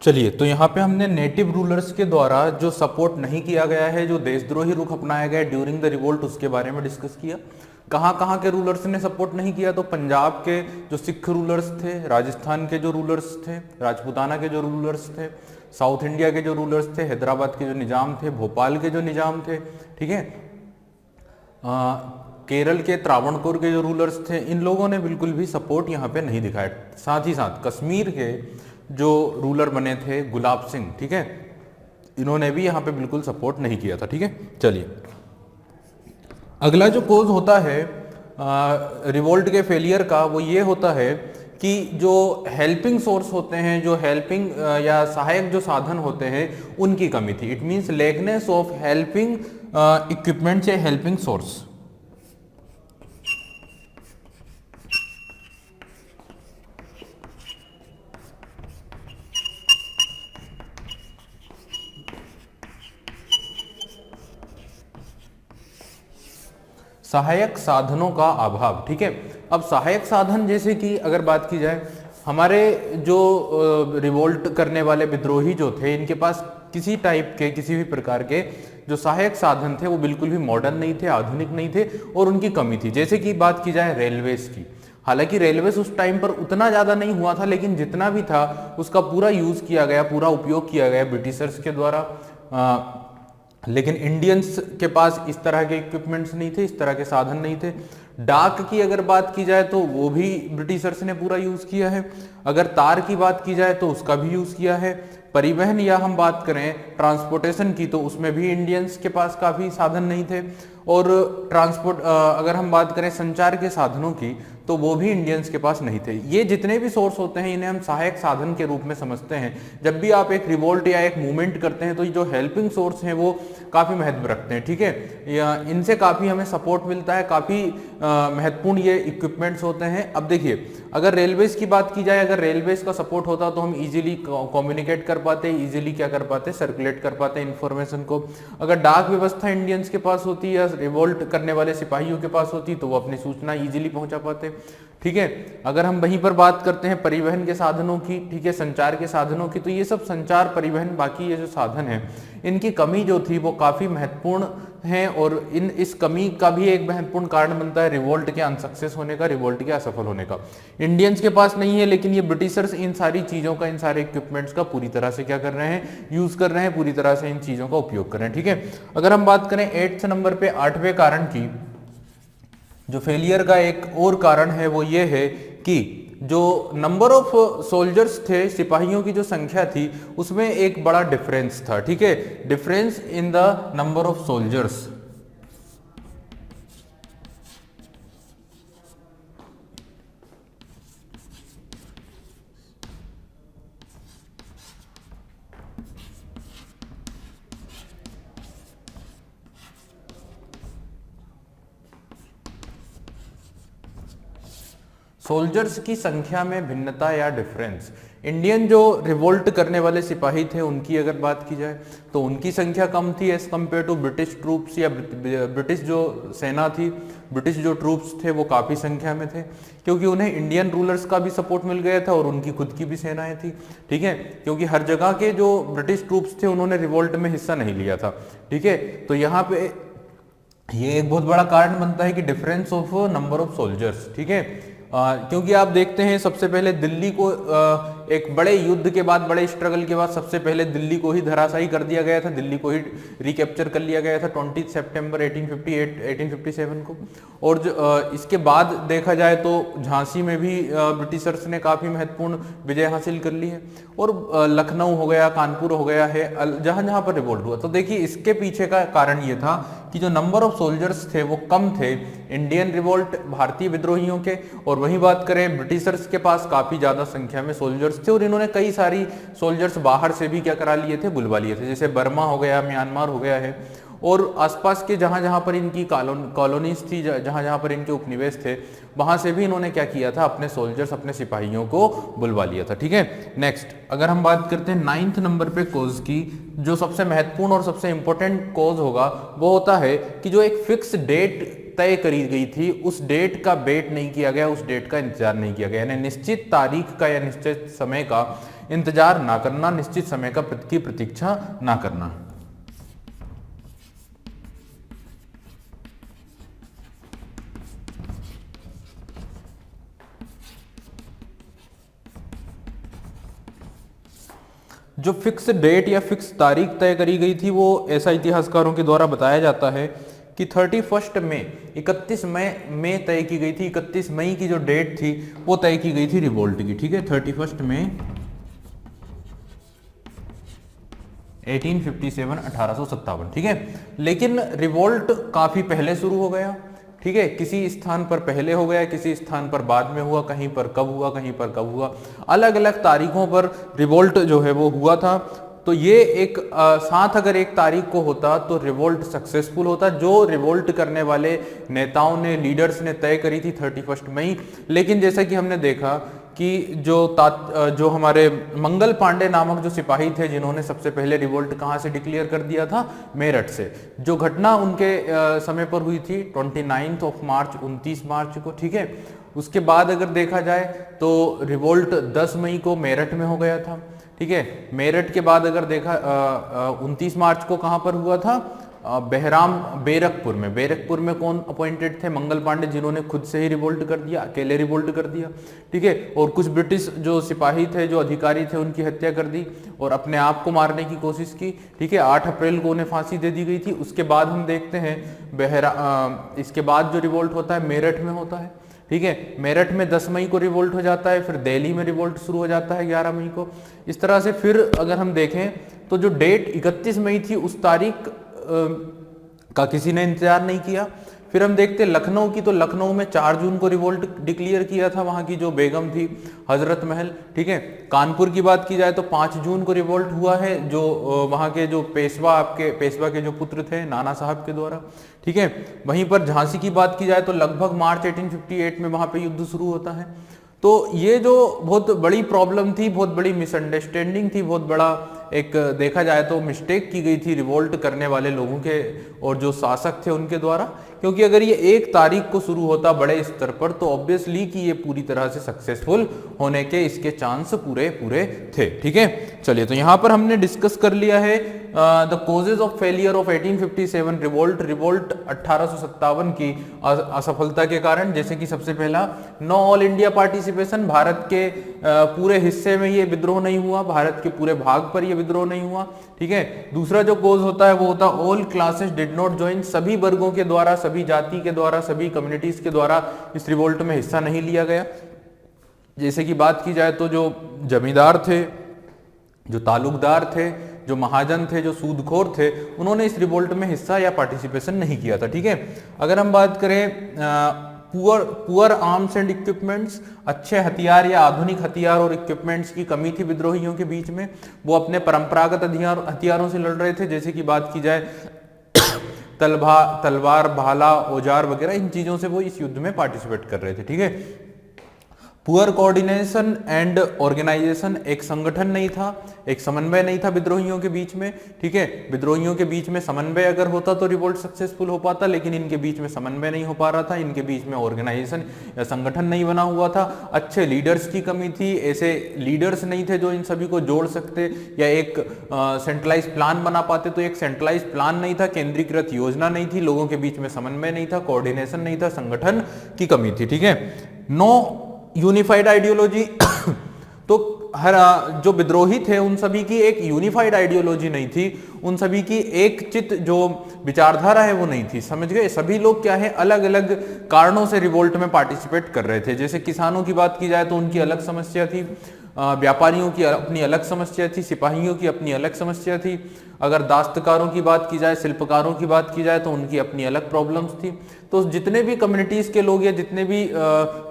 चलिए, तो यहाँ पे हमने नेटिव रूलर्स के द्वारा जो सपोर्ट नहीं किया गया है, जो देशद्रोही रुख अपनाया गया ड्यूरिंग द रिवोल्ट, उसके बारे में डिस्कस किया। कहाँ कहाँ के रूलर्स ने सपोर्ट नहीं किया, तो पंजाब के जो सिख रूलर्स थे, राजस्थान के जो रूलर्स थे, राजपूताना के जो रूलर्स थे, साउथ इंडिया के जो रूलर्स थे, हैदराबाद के जो निजाम थे, भोपाल के जो निजाम थे, ठीक है, केरल के त्रावणकोर के जो रूलर्स थे, इन लोगों ने बिल्कुल भी सपोर्ट यहाँ पे नहीं दिखाया। साथ ही साथ कश्मीर के जो रूलर बने थे गुलाब सिंह, ठीक है, इन्होंने भी यहाँ पे बिल्कुल सपोर्ट नहीं किया था। ठीक है, चलिए अगला जो कोज होता है रिवोल्ट के फेलियर का, वो ये होता है कि जो हेल्पिंग सोर्स होते हैं, जो हेल्पिंग या सहायक जो साधन होते हैं, उनकी कमी थी। It means lackness of helping equipment या हेल्पिंग सोर्स। सहायक साधनों का अभाव, ठीक है। अब सहायक साधन जैसे कि अगर बात की जाए, हमारे जो रिवोल्ट करने वाले विद्रोही जो थे, इनके पास किसी टाइप के, किसी भी प्रकार के जो सहायक साधन थे, वो बिल्कुल भी मॉडर्न नहीं थे, आधुनिक नहीं थे, और उनकी कमी थी। जैसे कि बात की जाए रेलवेज की, हालांकि रेलवेज उस टाइम पर उतना ज़्यादा नहीं हुआ था, लेकिन जितना भी था उसका पूरा यूज़ किया गया, पूरा उपयोग किया गया ब्रिटिशर्स के द्वारा। लेकिन इंडियंस के पास इस तरह के इक्विपमेंट्स नहीं थे, इस तरह के साधन नहीं थे। डाक की अगर बात की जाए तो वो भी ब्रिटिशर्स ने पूरा यूज़ किया है। अगर तार की बात की जाए तो उसका भी यूज़ किया है। परिवहन या हम बात करें ट्रांसपोर्टेशन की, तो उसमें भी इंडियंस के पास काफ़ी साधन नहीं थे। और ट्रांसपोर्ट अगर हम बात करें संचार के साधनों की, तो वो भी इंडियंस के पास नहीं थे। ये जितने भी सोर्स होते हैं, इन्हें हम सहायक साधन के रूप में समझते हैं। जब भी आप एक रिवोल्ट या एक मूवमेंट करते हैं, तो ये जो हेल्पिंग सोर्स हैं वो काफ़ी महत्व रखते हैं, ठीक है, या इनसे काफ़ी हमें सपोर्ट मिलता है, काफ़ी महत्वपूर्ण ये इक्विपमेंट्स होते हैं। अब देखिए, अगर रेलवेज की बात की जाए, अगर रेलवेज का सपोर्ट होता तो हम इजीली कम्युनिकेट कर पाते, इजीली क्या कर पाते, सर्कुलेट कर पाते इन्फॉर्मेशन को। अगर डाक व्यवस्था इंडियंस के पास होती या रिवोल्ट करने वाले सिपाहियों के पास होती, तो वो अपनी सूचना इजीली पहुंचा पाते, ठीक है। अगर हम वहीं पर बात करते हैं परिवहन के साधनों की, ठीक है, संचार के साधनों की, तो ये सब संचार, परिवहन, बाकी ये जो साधन है, इनकी कमी जो थी वो काफ़ी महत्वपूर्ण है। और इस कमी का भी एक महत्वपूर्ण कारण बनता है रिवोल्ट के अनसक्सेस होने का, रिवोल्ट के असफल होने का। इंडियंस के पास नहीं है, लेकिन ये ब्रिटिशर्स इन सारी चीज़ों का, इन सारे इक्विपमेंट्स का पूरी तरह से क्या कर रहे हैं, यूज़ कर रहे हैं, पूरी तरह से इन चीज़ों का उपयोग कर रहे हैं, ठीक है। अगर हम बात करें 8th नंबर पे 8वें कारण की, जो फेलियर का एक और कारण है वो ये है कि जो नंबर ऑफ सोल्जर्स थे, सिपाहियों की जो संख्या थी, उसमें एक बड़ा डिफरेंस था, ठीक है, difference in the number of soldiers. Soldiers की संख्या में भिन्नता या डिफरेंस। इंडियन जो रिवोल्ट करने वाले सिपाही थे, उनकी अगर बात की जाए तो उनकी संख्या कम थी as compared to British troops, या ब्रिटिश जो सेना थी, ब्रिटिश जो ट्रूप्स थे वो काफ़ी संख्या में थे, क्योंकि उन्हें इंडियन रूलर्स का भी सपोर्ट मिल गया था और उनकी खुद की भी सेनाएं थी, ठीक है, क्योंकि हर जगह के जो ब्रिटिश ट्रूप्स थे उन्होंने रिवोल्ट में हिस्सा नहीं लिया था, ठीक है। तो यहाँ पे ये एक बहुत बड़ा कारण बनता है कि difference of number of soldiers, ठीक है। क्योंकि आप देखते हैं सबसे पहले दिल्ली को एक बड़े युद्ध के बाद, बड़े स्ट्रगल के बाद, सबसे पहले दिल्ली को ही धराशायी कर दिया गया था, दिल्ली को ही रिकैप्चर कर लिया गया था 20 सितंबर 1857 को। और इसके बाद देखा जाए तो झांसी में भी ब्रिटिशर्स ने काफ़ी महत्वपूर्ण विजय हासिल कर ली है, और लखनऊ हो गया, कानपुर हो गया है, जहाँ जहाँ पर रिवोल्ट हुआ। तो देखिए, इसके पीछे का कारण ये था कि जो नंबर ऑफ सोल्जर्स थे वो कम थे इंडियन रिवोल्ट, भारतीय विद्रोहियों के, और वहीं बात करें ब्रिटिशर्स के पास काफ़ी ज़्यादा संख्या में सोल्जर्स थे, और इन्होंने कई सारी सोल्जर्स बाहर से भी क्या करा लिए थे, बुलवा लिए थे, जैसे बर्मा हो गया, म्यांमार हो गया है, और आसपास के जहाँ जहाँ पर इनकी कॉलोनीज थी, जहाँ जहाँ पर इनके उपनिवेश थे, वहाँ से भी इन्होंने क्या किया था, अपने सोल्जर्स, अपने सिपाहियों को बुलवा लिया था, ठीक है। नेक्स्ट अगर हम बात करते हैं 9th नंबर पे कॉज की, जो सबसे महत्वपूर्ण और सबसे इंपॉर्टेंट कॉज होगा वो होता है कि जो एक फिक्स डेट तय करी गई थी उस डेट का वेट नहीं किया गया, उस डेट का इंतजार नहीं किया गया, यानी निश्चित तारीख का या निश्चित समय का इंतजार ना करना, निश्चित समय की प्रतीक्षा ना करना। जो फिक्स डेट या फिक्स तारीख तय करी गई थी वो ऐसा इतिहासकारों के द्वारा बताया जाता है कि 31 मई 31 मई में तय की गई थी। 31 मई की जो डेट थी वो तय की गई थी रिवोल्ट की, ठीक है, 31 मई 1857, ठीक है। लेकिन रिवोल्ट काफी पहले शुरू हो गया, ठीक है, किसी स्थान पर पहले हो गया, किसी स्थान पर बाद में हुआ, कहीं पर कब हुआ, कहीं पर कब हुआ, अलग अलग तारीखों पर रिवोल्ट जो है वो हुआ था। तो ये एक साथ अगर एक तारीख को होता तो रिवोल्ट सक्सेसफुल होता, जो रिवोल्ट करने वाले नेताओं ने, लीडर्स ने तय करी थी 31 मई। लेकिन जैसा कि हमने देखा कि जो हमारे मंगल पांडे नामक जो सिपाही थे जिन्होंने सबसे पहले रिवोल्ट कहां से डिक्लेयर कर दिया था, मेरठ से। जो घटना उनके समय पर हुई थी 29 मार्च 29 मार्च को, ठीक है। उसके बाद अगर देखा जाए तो रिवोल्ट 10 मई को मेरठ में हो गया था, ठीक है। मेरठ के बाद अगर देखा 29 मार्च को कहां पर हुआ था, बहराम बैरकपुर में। बैरकपुर में कौन अपॉइंटेड थे, मंगल पांडे, जिन्होंने खुद से ही रिवोल्ट कर दिया, अकेले रिवोल्ट कर दिया, ठीक है। और कुछ ब्रिटिश जो सिपाही थे, जो अधिकारी थे, उनकी हत्या कर दी और अपने आप को मारने की कोशिश की, ठीक है। 8 अप्रैल को उन्हें फांसी दे दी गई थी। उसके बाद हम देखते हैं इसके बाद जो रिवोल्ट होता है मेरठ में होता है, ठीक है। मेरठ में 10 मई को रिवोल्ट हो जाता है, फिर दिल्ली में रिवोल्ट शुरू हो जाता है 11 मई को। इस तरह से फिर अगर हम देखें तो जो डेट 31 मई थी उस तारीख का किसी ने इंतजार नहीं किया। फिर हम देखते लखनऊ की, तो लखनऊ में 4 जून को रिवोल्ट डिक्लेयर किया था वहां की जो बेगम थी हजरत महल, ठीक है। कानपुर की बात की जाए तो 5 जून को रिवोल्ट हुआ है, जो वहां के जो पेशवा के जो पुत्र थे नाना साहब के द्वारा, ठीक है। वहीं पर झांसी की बात की जाए तो लगभग मार्च 1858 में वहां पे युद्ध शुरू होता है। तो ये जो बहुत बड़ी प्रॉब्लम थी, बहुत बड़ी मिसअंडरस्टैंडिंग थी, बहुत बड़ा एक देखा जाए तो मिस्टेक की गई थी रिवोल्ट करने वाले लोगों के और जो शासक थे उनके द्वारा। क्योंकि अगर ये 1 तारीख को शुरू होता बड़े स्तर पर तो ऑब्वियसली कि ये पूरी तरह से सक्सेसफुल होने के इसके चांस पूरे थे, ठीक है। चलिए, तो यहां पर हमने डिस्कस कर लिया है the causes of failure of 1857 revolt. Revolt 1857 की असफलता के कारण, जैसे कि सबसे पहला, know all India participation, Bharat के पूरे हिस्से में ये विद्रोह नहीं हुआ, भारत के पूरे भाग पर ये विद्रोह नहीं हुआ, ठीक है। दूसरा जो कोज होता है वो होता है all classes did not join, सभी वर्गों के द्वारा, सभी जाति के द्वारा, सभी कम्युनिटीज के द्वारा इस रिवोल्ट में हिस्सा नहीं लिया गया। जैसे कि बात की जाए तो जो जमींदार थे, जो तालुकदार थे, जो महाजन थे, जो सूदखोर थे, उन्होंने इस रिवोल्ट में हिस्सा या पार्टिसिपेशन नहीं किया था, ठीक है। अगर हम बात करें पुअर आर्म्स एंड इक्विपमेंट्स, अच्छे हथियार या आधुनिक हथियार और इक्विपमेंट्स की कमी थी विद्रोहियों के बीच में। वो अपने परंपरागत हथियारों से लड़ रहे थे, जैसे कि बात की जाए तलवार, भाला, औजार वगैरह, इन चीजों से वो इस युद्ध में पार्टिसिपेट कर रहे थे, ठीक है। पुअर कोऑर्डिनेशन एंड ऑर्गेनाइजेशन, एक संगठन नहीं था, एक समन्वय नहीं था विद्रोहियों के बीच में, ठीक है। विद्रोहियों के बीच में समन्वय अगर होता तो रिवोल्ट सक्सेसफुल हो पाता, लेकिन इनके बीच में समन्वय नहीं हो पा रहा था, इनके बीच में ऑर्गेनाइजेशन या संगठन नहीं बना हुआ था। अच्छे लीडर्स की कमी थी, ऐसे लीडर्स नहीं थे जो इन सभी को जोड़ सकते या एक सेंट्रलाइज प्लान बना पाते। तो एक सेंट्रलाइज प्लान नहीं था, केंद्रीकृत योजना नहीं थी, लोगों के बीच में समन्वय नहीं था, कोऑर्डिनेशन नहीं था, संगठन की कमी थी, ठीक है। नो यूनिफाइड आइडियोलॉजी, तो हर जो विद्रोही थे उन सभी की एक यूनिफाइड आइडियोलॉजी नहीं थी, उन सभी की एक चित जो विचारधारा है वो नहीं थी, समझ गए। सभी लोग क्या है, अलग अलग कारणों से रिवोल्ट में पार्टिसिपेट कर रहे थे। जैसे किसानों की बात की जाए तो उनकी अलग समस्या थी, व्यापारियों की अपनी अलग समस्या थी, सिपाहियों की अपनी अलग समस्या थी। अगर दास्तकारों की बात की जाए, शिल्पकारों की बात की जाए तो उनकी अपनी अलग प्रॉब्लम्स थी। तो जितने भी कम्युनिटीज के लोग या जितने भी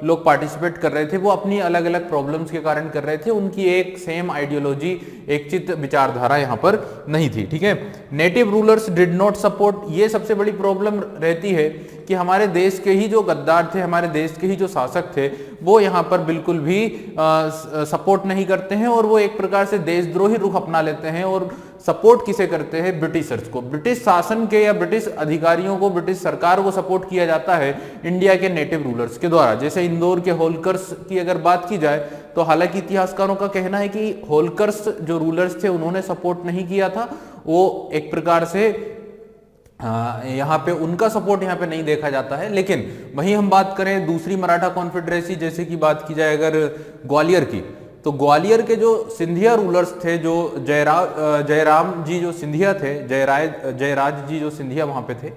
लोग पार्टिसिपेट कर रहे थे वो अपनी अलग अलग प्रॉब्लम्स के कारण कर रहे थे, उनकी एक सेम आइडियोलॉजी, एक चित विचारधारा यहाँ पर नहीं थी, ठीक है। Native rulers did not support, ये सबसे बड़ी प्रॉब्लम रहती है कि हमारे देश के ही जो गद्दार थे, हमारे देश के ही जो शासक थे, वो यहाँ पर बिल्कुल भी सपोर्ट नहीं करते हैं और वो एक प्रकार से देशद्रोही रुख अपना लेते हैं और सपोर्ट किसे करते हैं? ब्रिटिशर्स को, ब्रिटिश शासन के या ब्रिटिश अधिकारियों को, ब्रिटिश सरकार को सपोर्ट किया जाता है इंडिया के नेटिव रूलर्स के द्वारा। जैसे इंदौर के होलकर्स की अगर बात की जाए तो हालांकि इतिहासकारों का कहना है कि होलकर्स जो रूलर्स थे उन्होंने सपोर्ट नहीं किया था, वो एक प्रकार से यहाँ पे उनका सपोर्ट यहाँ पे नहीं देखा जाता है। लेकिन वहीं हम बात करें दूसरी मराठा कॉन्फेडरेसी, जैसे कि बात की जाए अगर ग्वालियर की, तो ग्वालियर के जो सिंधिया रूलर्स थे, जो जयराम जी जो सिंधिया थे, जयराज जी जो सिंधिया वहां पे थे,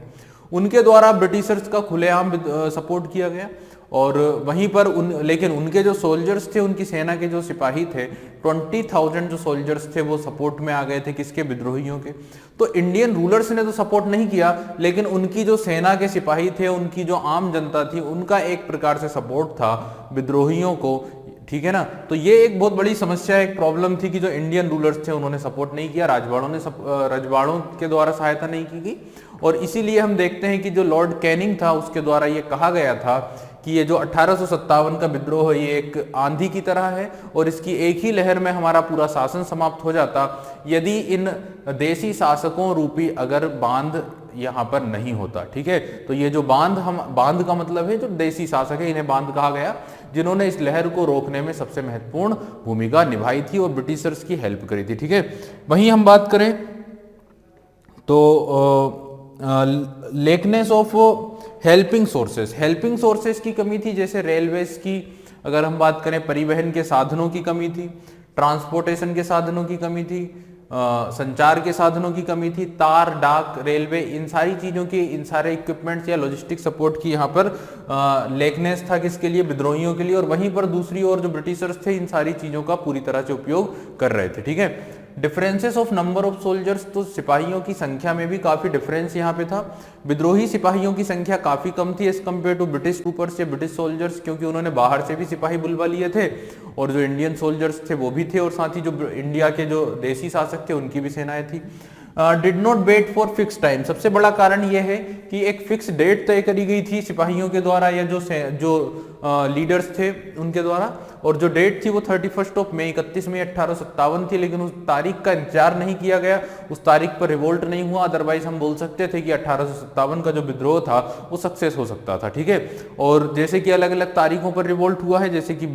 उनके द्वारा ब्रिटिशर्स का खुलेआम सपोर्ट किया गया। और वहीं पर लेकिन उनके जो सोल्जर्स थे, उनकी सेना के जो सिपाही थे, 20,000 जो सोल्जर्स थे वो सपोर्ट में आ गए थे, किसके? विद्रोहियों के। तो इंडियन रूलर्स ने तो सपोर्ट नहीं किया, लेकिन उनकी जो सेना के सिपाही थे, उनकी जो आम जनता थी, उनका एक प्रकार से सपोर्ट था विद्रोहियों को, ठीक है ना। तो ये एक बहुत बड़ी समस्या, एक प्रॉब्लम थी कि जो इंडियन रूलर्स थे उन्होंने सपोर्ट नहीं किया, रजवाड़ों के द्वारा सहायता नहीं की गई। और इसीलिए हम देखते हैं कि जो लॉर्ड कैनिंग था उसके द्वारा ये कहा गया था कि ये जो 1857 का विद्रोह है ये एक आंधी की तरह है और इसकी एक ही लहर में हमारा पूरा शासन समाप्त हो जाता यदि इन देसी शासकों रूपी अगर बांध यहाँ पर नहीं होता। ठीक है, तो ये जो बांध का मतलब है जो देसी शासक है, इन्हें बांध कहा गया, जिन्होंने इस लहर को रोकने में सबसे महत्वपूर्ण भूमिका निभाई थी और ब्रिटिशर्स की हेल्प करी थी। ठीक है, वहीं हम बात करें तो लेकनेस ऑफ हेल्पिंग सोर्सेस की कमी थी। जैसे रेलवेज की अगर हम बात करें, परिवहन के साधनों की कमी थी, ट्रांसपोर्टेशन के साधनों की कमी थी, संचार के साधनों की कमी थी, तार, डाक, रेलवे, इन सारी चीजों की, इन सारे इक्विपमेंट्स या लॉजिस्टिक सपोर्ट की यहाँ पर लेकनेस था, किसके लिए? विद्रोहियों के लिए। और वहीं पर दूसरी ओर जो ब्रिटिशर्स थे इन सारी चीजों का पूरी तरह से उपयोग कर रहे थे। ठीक है, differences of number of soldiers, तो सिपाहियों की संख्या में भी काफी डिफरेंस यहाँ पे था। विद्रोही सिपाहियों की संख्या काफी कम थी as compared to British troopers या ब्रिटिश सोल्जर्स, क्योंकि उन्होंने बाहर से भी सिपाही बुलवा लिए थे और जो इंडियन सोल्जर्स थे वो भी थे, और साथ ही जो इंडिया के जो देसी शासक थे उनकी भी सेनाएं थी। Did not wait for fix time, सबसे बड़ा कारण यह है कि एक फिक्स डेट तय करी गई थी सिपाहियों के द्वारा या जो लीडर्स थे उनके द्वारा, और जो डेट थी वो 31 मई 31 मई 1857 थी, लेकिन उस तारीख का इंतजार नहीं किया गया, उस तारीख पर रिवोल्ट नहीं हुआ। अदरवाइज हम बोल सकते थे कि 1857 का जो विद्रोह था वो सक्सेस हो सकता था। ठीक है, और जैसे कि अलग अलग तारीखों पर रिवोल्ट हुआ है, जैसे कि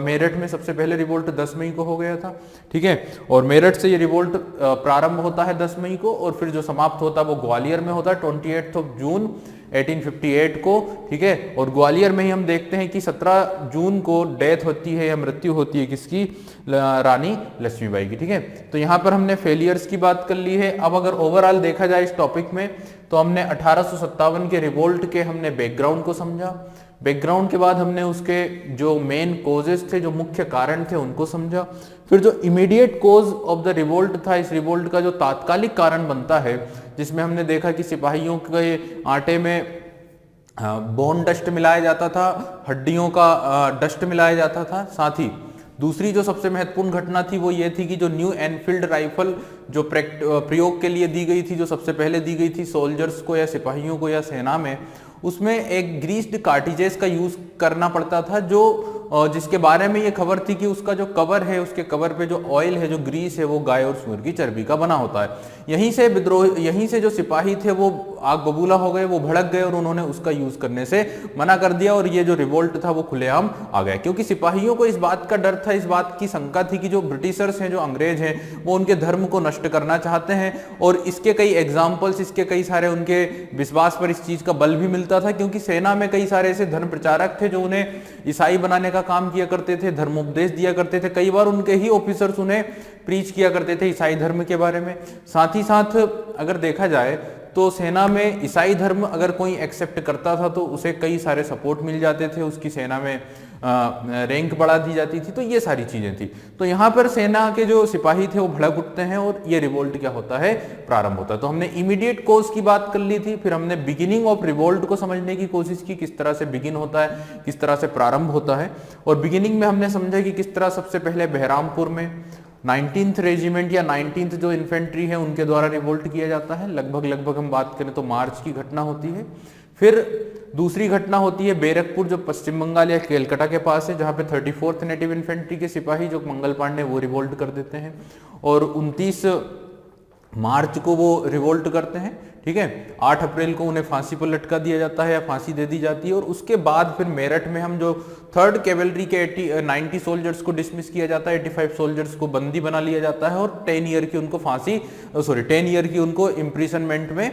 मेरठ में सबसे पहले रिवोल्ट 10 मई को हो गया था। ठीक है, और मेरठ से ये रिवोल्ट प्रारंभ होता है 10 मई को, और फिर जो समाप्त होता है वो ग्वालियर में होता है 28 जून 1858 को। ठीक है, और ग्वालियर में ही हम देखते हैं कि 17 जून को डेथ होती है या मृत्यु होती है किसकी? रानी लक्ष्मीबाई की। ठीक है, तो यहाँ पर हमने फेलियर्स की बात कर ली है। अब अगर ओवरऑल देखा जाए इस टॉपिक में तो हमने 1857 के रिवोल्ट के हमने बैकग्राउंड को समझा, बैकग्राउंड के बाद हमने उसके जो मेन कोजेस थे, जो मुख्य कारण थे उनको समझा, फिर जो immediate cause of the revolt था, इस रिवोल्ट का जो तात्कालिक कारण बनता है, जिसमें हमने देखा कि सिपाहियों के आटे में बोन डस्ट मिलाया जाता था, हड्डियों का डस्ट मिलाया जाता था। साथ ही दूसरी जो सबसे महत्वपूर्ण घटना थी वो ये थी कि जो न्यू एनफील्ड राइफल जो प्रयोग के लिए दी गई थी, जो सबसे पहले दी गई थी सोल्जर्स को या सिपाहियों को या सेना में, उसमें एक ग्रीस्ड कार्टिजेस का यूज करना पड़ता था, जो जिसके बारे में ये खबर थी कि उसका जो कवर है, उसके कवर पे जो ऑयल है, जो ग्रीस है, वो गाय और सूअर की चर्बी का बना होता है। यहीं से जो सिपाही थे वो आग बबूला हो गए, वो भड़क गए और उन्होंने उसका यूज करने से मना कर दिया, और ये जो रिवोल्ट था वो खुलेआम आ गया, क्योंकि सिपाहियों को इस बात का डर था, इस बात की शंका थी कि जो ब्रिटिशर्स हैं, जो अंग्रेज हैं, वो उनके धर्म को नष्ट करना चाहते हैं। और इसके कई एग्जाम्पल्स, इसके कई सारे उनके विश्वास पर इस चीज का बल भी मिलता था, क्योंकि सेना में कई सारे ऐसे धर्म प्रचारक थे जो उन्हें ईसाई बनाने का काम किया करते थे, धर्मोपदेश दिया करते थे। कई बार उनके ही ऑफिसर्स उन्हें प्रीच किया करते थे ईसाई धर्म के बारे में। साथ ही साथ अगर देखा जाए तो सेना में ईसाई धर्म अगर कोई एक्सेप्ट करता था तो उसे कई सारे सपोर्ट मिल जाते थे, उसकी सेना में रैंक बढ़ा दी जाती थी। तो ये सारी चीजें थी। तो यहाँ पर सेना के जो सिपाही थे वो भड़क उठते हैं और ये रिवोल्ट क्या होता है? प्रारंभ होता है। तो हमने इमीडिएट कोज की बात कर ली थी, फिर हमने बिगिनिंग ऑफ रिवोल्ट को समझने की कोशिश की, किस तरह से बिगिन होता है, किस तरह से प्रारंभ होता है। और बिगिनिंग में हमने समझा कि किस तरह सबसे पहले बहरामपुर में 19th रेजिमेंट या 19th जो इन्फेंट्री है उनके द्वारा रिवोल्ट किया जाता है। लगभग हम बात करें तो मार्च की घटना होती है। फिर दूसरी घटना होती है बैरकपुर, जो पश्चिम बंगाल या केलकटा के पास है, जहां पे 34th नेटिव इन्फेंट्री के सिपाही जो मंगल पांडे वो रिवोल्ट कर देते हैं। और 29 मार्च को वो रिवोल्ट करते हैं, ठीक है। 8 अप्रैल को उन्हें फांसी पर लटका दिया जाता है या फांसी दे दी जाती है। और उसके बाद फिर मेरठ में हम जो 3rd कैवेलरी के 90 सोल्जर्स को डिसमिस किया जाता है, 85 सोल्जर्स को बंदी बना लिया जाता है और 10 ईयर की उनको 10 ईयर की उनको इम्प्रिजनमेंट में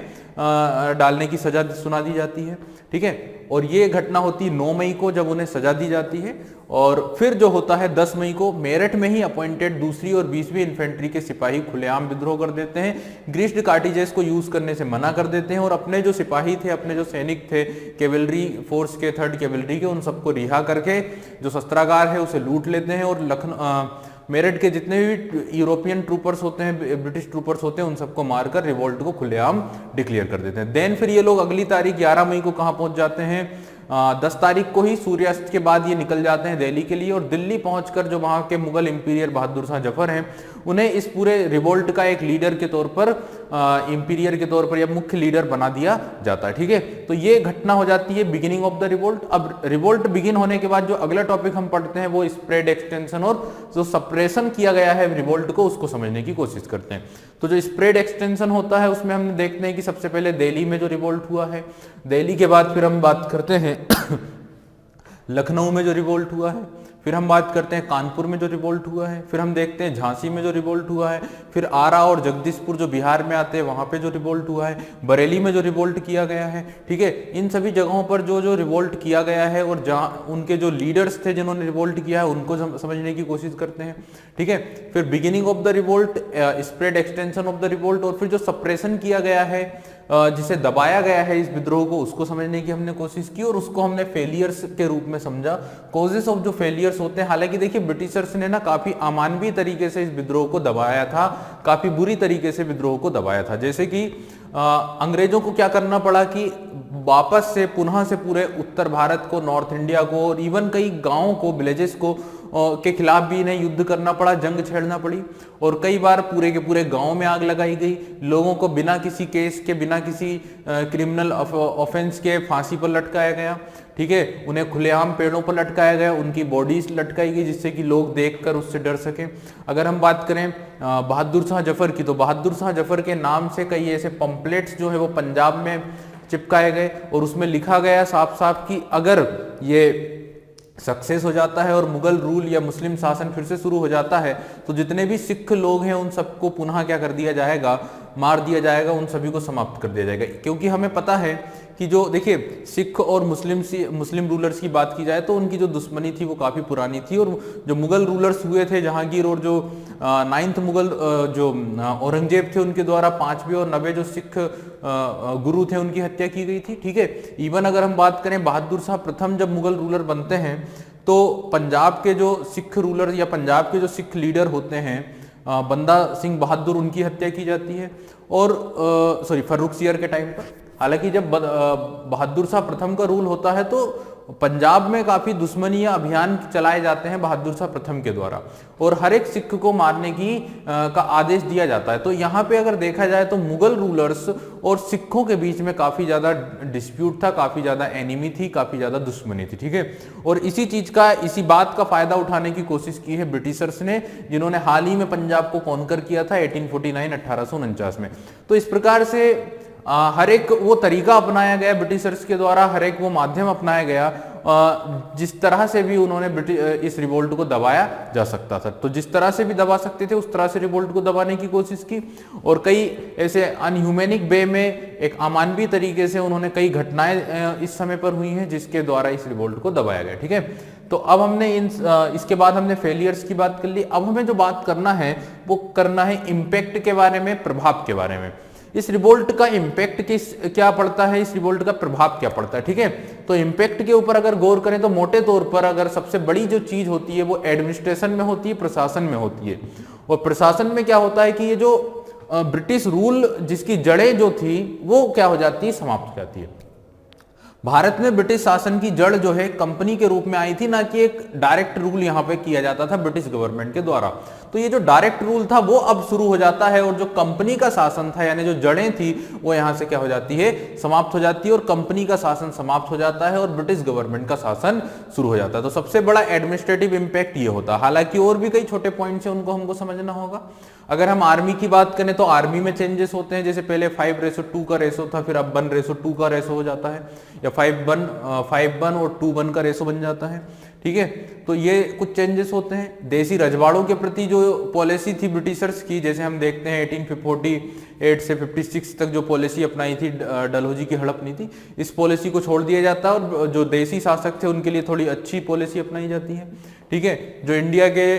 डालने की सजा सुना दी जाती है, ठीक है। और ये घटना होती है 9 मई को, जब उन्हें सजा दी जाती है। और फिर जो होता है 10 मई को मेरठ में ही अपॉइंटेड 2री और 20वीं इन्फेंट्री के सिपाही खुलेआम विद्रोह कर देते हैं, ग्रीस्ड कार्टिजेस को यूज करने से मना कर देते हैं और अपने जो सिपाही थे, अपने जो सैनिक थे कैवेलरी फोर्स के 3rd कैवेलरी के, उन सबको रिहा करके जो शस्त्रागार है उसे लूट लेते हैं। और मेरठ के जितने भी यूरोपियन ट्रूपर्स होते हैं, ब्रिटिश ट्रूपर्स होते हैं, उन सबको मारकर रिवोल्ट को खुलेआम डिक्लेयर कर देते हैं। देन फिर ये लोग अगली तारीख 11 मई को कहां पहुंच जाते हैं, 10 तारीख को ही सूर्यास्त के बाद ये निकल जाते हैं दिल्ली के लिए। और दिल्ली पहुंचकर जो वहां के मुगल इंपीरियर बहादुर शाह जफर हैं, उन्हें इस पूरे रिवोल्ट का एक लीडर के तौर पर, इंपीरियर के तौर पर या मुख्य लीडर बना दिया जाता है, ठीक है। तो ये घटना हो जाती है बिगिनिंग ऑफ द रिवोल्ट। अब रिवोल्ट बिगिन होने के बाद जो अगला टॉपिक हम पढ़ते हैं वो स्प्रेड, एक्सटेंशन और जो सप्रेशन किया गया है रिवोल्ट को, उसको समझने की कोशिश करते हैं। तो जो स्प्रेड एक्सटेंशन होता है उसमें हम देखते हैं कि सबसे पहले दिल्ली में जो रिवोल्ट हुआ है, दिल्ली के बाद फिर हम बात करते हैं लखनऊ में जो रिवोल्ट हुआ है, फिर हम बात करते हैं कानपुर में जो रिवोल्ट हुआ है, फिर हम देखते हैं झांसी में जो रिवोल्ट हुआ है, फिर आरा और जगदीशपुर जो बिहार में आते हैं वहां पे जो रिवोल्ट हुआ है, बरेली में जो रिवोल्ट किया गया है, ठीक है। इन सभी जगहों पर जो जो रिवोल्ट किया गया है और जहां उनके जो लीडर्स थे जिन्होंने रिवोल्ट किया है उनको समझने की कोशिश करते हैं, ठीक है। फिर beginning of the revolt, spread, extension of the revolt, और फिर जो सप्रेशन किया गया है, जिसे दबाया गया है इस विद्रोह को, उसको समझने की हमने कोशिश की और उसको हमने फेलियर्स के रूप में समझा, कॉजेस ऑफ जो फेलियर्स होते हैं। हालांकि देखिए ब्रिटिशर्स ने ना काफी अमानवीय तरीके से इस विद्रोह को दबाया था, काफी बुरी तरीके से विद्रोह को दबाया था। जैसे कि अंग्रेजों को क्या करना पड़ा कि वापस से पुनः से पूरे उत्तर भारत को, नॉर्थ इंडिया को और इवन कई गांवों को, विलेजेस को के खिलाफ भी इन्हें युद्ध करना पड़ा, जंग छेड़ना पड़ी। और कई बार पूरे के पूरे गांव में आग लगाई गई, लोगों को बिना किसी केस के, बिना किसी क्रिमिनल ऑफेंस के फांसी पर लटकाया गया, ठीक है। उन्हें खुलेआम पेड़ों पर लटकाया गया, उनकी बॉडीज लटकाई गई जिससे कि लोग देखकर उससे डर सके। अगर हम बात करें बहादुर शाह जफर की, तो बहादुर शाह जफर के नाम से कई ऐसे पंपलेट्स जो है वो पंजाब में चिपकाए गए और उसमें लिखा गया साफ साफ कि अगर ये सक्सेस हो जाता है और मुगल रूल या मुस्लिम शासन फिर से शुरू हो जाता है तो जितने भी सिख लोग हैं उन सबको पुनः क्या कर दिया जाएगा, मार दिया जाएगा, उन सभी को समाप्त कर दिया जाएगा। क्योंकि हमें पता है कि जो देखिए सिख और मुस्लिम रूलर्स की बात की जाए तो उनकी जो दुश्मनी थी वो काफ़ी पुरानी थी। और जो मुगल रूलर्स हुए थे जहांगीर और जो 9th मुगल जो औरंगजेब थे उनके द्वारा 5वें और 9वें जो सिख गुरु थे उनकी हत्या की गई थी, ठीक है। इवन अगर हम बात करें बहादुर शाह प्रथम जब मुगल रूलर बनते हैं तो पंजाब के जो सिख रूलर या पंजाब के जो सिख लीडर होते हैं बंदा सिंह बहादुर, उनकी हत्या की जाती है। और फर्रुख सियर के टाइम पर, हालांकि जब बहादुर शाह प्रथम का रूल होता है तो पंजाब में काफी दुश्मनी या अभियान चलाए जाते हैं बहादुर शाह प्रथम के द्वारा और हर एक सिख को मारने की का आदेश दिया जाता है। तो यहाँ पे अगर देखा जाए तो मुगल रूलर्स और सिखों के बीच में काफी ज्यादा डिस्प्यूट था, काफी ज्यादा एनिमी थी, काफी ज्यादा दुश्मनी थी, ठीक है। और इसी बात का फायदा उठाने की कोशिश की है ब्रिटिशर्स ने, जिन्होंने हाल ही में पंजाब को कॉन्कर किया था 1849 में। तो इस प्रकार से हर एक वो तरीका अपनाया गया ब्रिटिशर्स के द्वारा, हर एक वो माध्यम अपनाया गया जिस तरह से भी उन्होंने इस रिवोल्ट को दबाया जा सकता था। तो जिस तरह से भी दबा सकते थे उस तरह से रिवोल्ट को दबाने की कोशिश की और कई ऐसे अनह्यूमैनिक वे में, एक अमानवीय तरीके से उन्होंने कई घटनाएं इस समय पर हुई हैं जिसके द्वारा इस रिवोल्ट को दबाया गया, ठीक है। तो अब हमने इसके बाद हमने फेलियर्स की बात कर ली। अब हमें जो बात करना है वो करना है इम्पैक्ट के बारे में, प्रभाव के बारे में। इस रिवोल्ट का इम्पैक्ट क्या पड़ता है, इस रिवोल्ट का प्रभाव क्या पड़ता है, ठीक है। तो इम्पैक्ट के ऊपर अगर गौर करें तो मोटे तौर पर अगर सबसे बड़ी जो चीज होती है वो एडमिनिस्ट्रेशन में होती है, प्रशासन में होती है। और प्रशासन में क्या होता है कि ये जो ब्रिटिश रूल जिसकी जड़ें जो थी वो क्या हो जाती है, समाप्त हो जाती है। भारत में ब्रिटिश शासन की जड़ जो है कंपनी के रूप में आई थी, ना कि एक डायरेक्ट रूल यहाँ पे किया जाता था ब्रिटिश गवर्नमेंट के द्वारा। तो ये जो डायरेक्ट रूल था वो अब शुरू हो जाता है, और जो कंपनी का शासन था यानी जो जड़ें थी वो यहां से क्या हो जाती है, समाप्त हो जाती है, और कंपनी का शासन समाप्त हो जाता है और ब्रिटिश गवर्नमेंट का शासन शुरू हो जाता है। तो सबसे बड़ा एडमिनिस्ट्रेटिव इंपैक्ट ये होता है। हालांकि और भी कई छोटे पॉइंट्स हैं, उनको हमको समझना होगा। अगर हम आर्मी की बात करें तो आर्मी में चेंजेस होते हैं, जैसे पहले 5:2 का रेशो था, फिर अब 1:2 का रेशो हो जाता है, या 5:1 और 2:1 का रेशो बन जाता है, ठीक है। तो ये कुछ चेंजेस होते हैं। देसी रजवाड़ों के प्रति जो पॉलिसी थी ब्रिटिशर्स की, जैसे हम देखते हैं 1848 से 56 तक जो पॉलिसी अपनाई थी डलहौजी की हड़प नीति, इस पॉलिसी को छोड़ दिया जाता है, और जो देसी शासक थे उनके लिए थोड़ी अच्छी पॉलिसी अपनाई जाती है, ठीक है। जो इंडिया के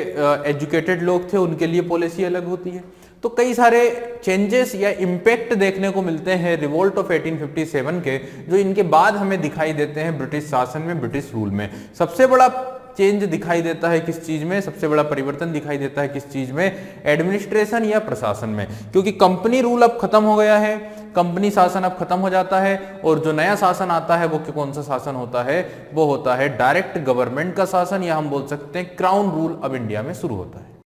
एजुकेटेड लोग थे उनके लिए पॉलिसी अलग होती है। तो कई सारे चेंजेस या इम्पैक्ट देखने को मिलते हैं रिवोल्ट ऑफ 1857 के, जो इनके बाद हमें दिखाई देते हैं ब्रिटिश शासन में, ब्रिटिश रूल में। सबसे बड़ा चेंज दिखाई देता है किस चीज में, सबसे बड़ा परिवर्तन दिखाई देता है किस चीज में, एडमिनिस्ट्रेशन या प्रशासन में। क्योंकि कंपनी रूल अब खत्म हो गया है, कंपनी शासन अब खत्म हो जाता है, और जो नया शासन आता है वो कौन सा शासन होता है, वो होता है डायरेक्ट गवर्नमेंट का शासन, या हम बोल सकते हैं क्राउन रूल अब इंडिया में शुरू होता है।